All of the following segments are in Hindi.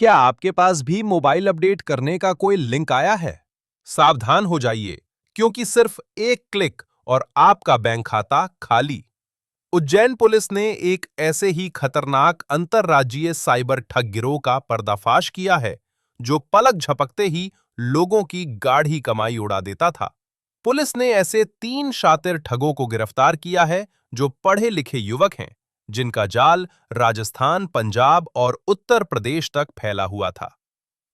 क्या आपके पास भी मोबाइल अपडेट करने का कोई लिंक आया है? सावधान हो जाइए, क्योंकि सिर्फ एक क्लिक और आपका बैंक खाता खाली। उज्जैन पुलिस ने एक ऐसे ही खतरनाक अंतर्राज्यीय साइबर ठग गिरोह का पर्दाफाश किया है, जो पलक झपकते ही लोगों की गाढ़ी कमाई उड़ा देता था। पुलिस ने ऐसे 3 शातिर ठगों को गिरफ्तार किया है, जो पढ़े लिखे युवक हैं, जिनका जाल राजस्थान, पंजाब और उत्तर प्रदेश तक फैला हुआ था।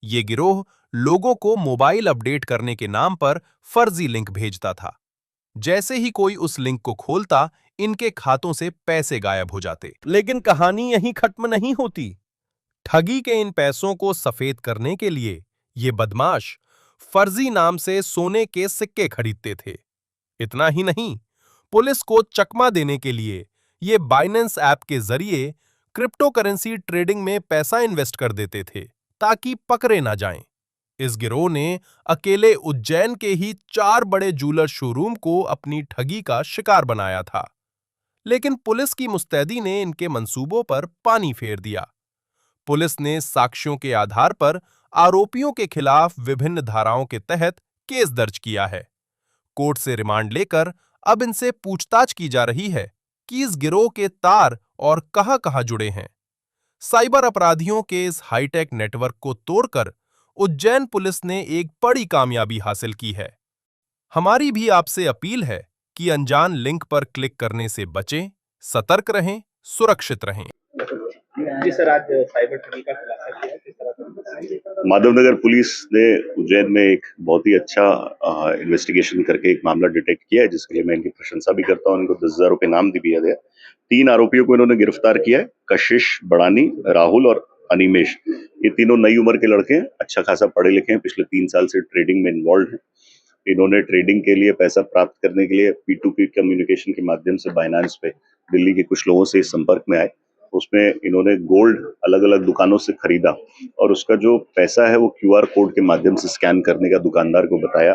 ये गिरोह लोगों को मोबाइल अपडेट करने के नाम पर फर्जी लिंक भेजता था। जैसे ही कोई उस लिंक को खोलता, इनके खातों से पैसे गायब हो जाते। लेकिन कहानी यहीं खत्म नहीं होती। ठगी के इन पैसों को सफेद करने के लिए ये बदमाश फर्जी नाम से सोने के सिक्के खरीदते थे। इतना ही नहीं, पुलिस को चकमा देने के लिए ये बाइनेंस ऐप के जरिए क्रिप्टो करेंसी ट्रेडिंग में पैसा इन्वेस्ट कर देते थे, ताकि पकड़े ना जाएं। इस गिरोह ने अकेले उज्जैन के ही 4 बड़े जूलर शोरूम को अपनी ठगी का शिकार बनाया था। लेकिन पुलिस की मुस्तैदी ने इनके मंसूबों पर पानी फेर दिया। पुलिस ने साक्ष्यों के आधार पर आरोपियों के खिलाफ विभिन्न धाराओं के तहत केस दर्ज किया है। कोर्ट से रिमांड लेकर अब इनसे पूछताछ की जा रही है कि इस गिरोह के तार और कहां-कहां जुड़े हैं। साइबर अपराधियों के इस हाईटेक नेटवर्क को तोड़कर उज्जैन पुलिस ने एक बड़ी कामयाबी हासिल की है। हमारी भी आपसे अपील है कि अनजान लिंक पर क्लिक करने से बचें, सतर्क रहें, सुरक्षित रहें। जी सर, आज साइबर ठगी का खुलासा किया है, किस तरह का? माधवनगर पुलिस ने उज्जैन में एक बहुत ही अच्छा इन्वेस्टिगेशन करके एक मामला डिटेक्ट किया है, जिसके लिए मैं इनकी प्रशंसा भी करता हूं। इनको 10,000 रुपए इनाम भी दिया गया। 3 आरोपियों को इन्होंने गिरफ्तार किया है, कशिश, बड़ानी, राहुल और अनिमेश। ये तीनों नई उम्र के लड़के हैं, अच्छा खासा पढ़े लिखे हैं, पिछले 3 साल से ट्रेडिंग में इन्वॉल्व हैं। इन्होंने ट्रेडिंग के लिए पैसा प्राप्त करने के लिए P2P कम्युनिकेशन के माध्यम से बाइनेंस पे दिल्ली के कुछ लोगों से इस संपर्क में आए। उसमें इन्होंने गोल्ड अलग अलग दुकानों से खरीदा और उसका जो पैसा है वो QR कोड के माध्यम से स्कैन करने का दुकानदार को बताया,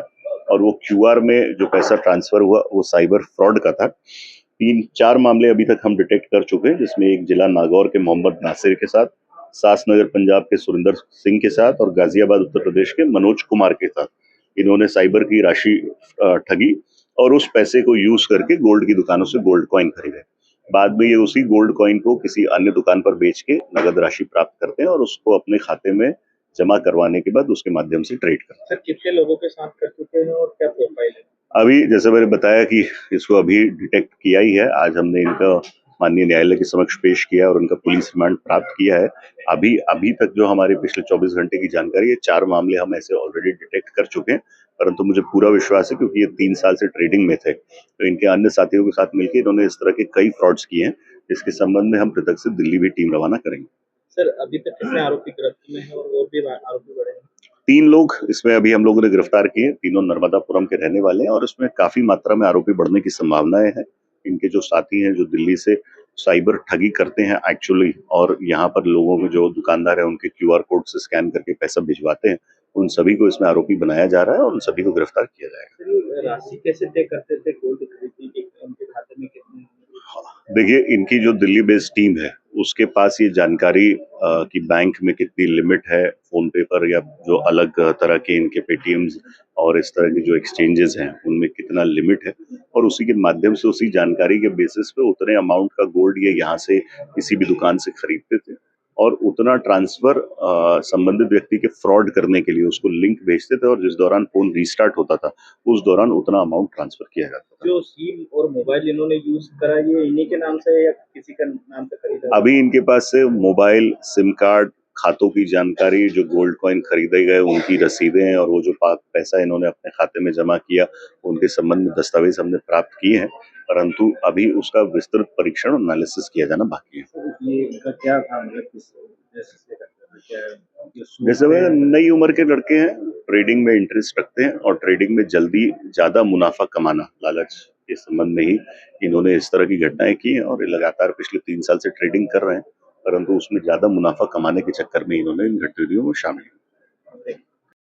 और वो QR में जो पैसा ट्रांसफर हुआ वो साइबर फ्रॉड का था। 3-4 मामले अभी तक हम डिटेक्ट कर चुके हैं, जिसमें एक जिला नागौर के मोहम्मद नासिर के साथ, सासनगर पंजाब के सुरिंदर सिंह के साथ और गाजियाबाद उत्तर प्रदेश के मनोज कुमार के साथ इन्होंने साइबर की राशि ठगी और उस पैसे को यूज करके गोल्ड की दुकानों से गोल्ड कॉइन खरीदे। बाद में ये उसी गोल्ड कॉइन को किसी अन्य दुकान पर बेच के नगद राशि प्राप्त करते हैं और उसको अपने खाते में जमा करवाने के बाद उसके माध्यम से ट्रेड करते हैं। सर, कितने लोगों के साथ कर चुके हैं और क्या प्रोफाइल है? अभी जैसे मैंने बताया कि इसको अभी डिटेक्ट किया ही है। आज हमने इनका माननीय न्यायालय के समक्ष पेश किया और उनका पुलिस रिमांड प्राप्त किया है। अभी तक जो हमारे पिछले 24 घंटे की जानकारी है, 4 मामले हम ऐसे ऑलरेडी डिटेक्ट कर चुके हैं, परंतु मुझे पूरा विश्वास है क्योंकि ये 3 साल से ट्रेडिंग में थे, तो इनके अन्य साथियों के साथ मिलकर इन्होंने इस तरह के कई फ्रॉड्स किए हैं, जिसके संबंध में हम पृथक से दिल्ली भी टीम रवाना करेंगे। सर, अभी तक कितने आरोपी गिरफ्तार में हैं और भी आरोपी बढ़े हैं? 3 लोग इसमें अभी हम लोगों ने गिरफ्तार किए, तीनों नर्मदापुरम के रहने वाले हैं और इसमें काफी मात्रा में आरोपी बढ़ने की संभावनाएं हैं। इनके जो साथी हैं जो दिल्ली से साइबर ठगी करते हैं एक्चुअली, और यहाँ पर लोगों के जो दुकानदार है उनके QR कोड से स्कैन करके पैसा भिजवाते हैं, उन सभी को इसमें आरोपी बनाया जा रहा है और उन सभी को गिरफ्तार किया जाएगा। राशि कैसे तय करते थे गोल्ड खरीदने की, उनके खाते में कितने? देखिए, इनकी जो दिल्ली बेस्ड टीम है उसके पास ये जानकारी कि बैंक में कितनी लिमिट है फोन पे पर, या जो अलग तरह के इनके पेटीएम्स और इस तरह के जो एक्सचेंजेस हैं उनमें कितना लिमिट है, और उसी के माध्यम से उसी जानकारी के बेसिस पे उतने अमाउंट का गोल्ड ये यहाँ से किसी भी दुकान से खरीदते थे और उतना ट्रांसफर संबंधित व्यक्ति के फ्रॉड करने के लिए उसको लिंक भेजते थे, और जिस दौरान फोन रीस्टार्ट होता था उस दौरान उतना अमाउंट ट्रांसफर किया जाता था। जो सिम और मोबाइल इन्होंने यूज करा, ये इन्हीं के नाम से या किसी का नाम से खरीदा? अभी इनके पास से मोबाइल, सिम कार्ड, खातों की जानकारी, जो गोल्ड कॉइन खरीदे गए उनकी रसीदें हैं और वो जो पैसा इन्होंने अपने खाते में जमा किया उनके संबंध में दस्तावेज हमने प्राप्त किए हैं, परंतु अभी उसका विस्तृत परीक्षण और एनालिसिस किया जाना बाकी है। ये क्या था, मतलब जैसे वे नई उम्र के लड़के हैं, ट्रेडिंग में इंटरेस्ट रखते हैं और ट्रेडिंग में जल्दी ज्यादा मुनाफा कमाना लालच के संबंध में ही इन्होंने इस तरह की घटनाएं की हैं, और ये लगातार पिछले 3 साल से ट्रेडिंग कर रहे हैं, परंतु उसमें ज्यादा मुनाफा कमाने के चक्कर में इन्होंने इन गतिविधियों में शामिल।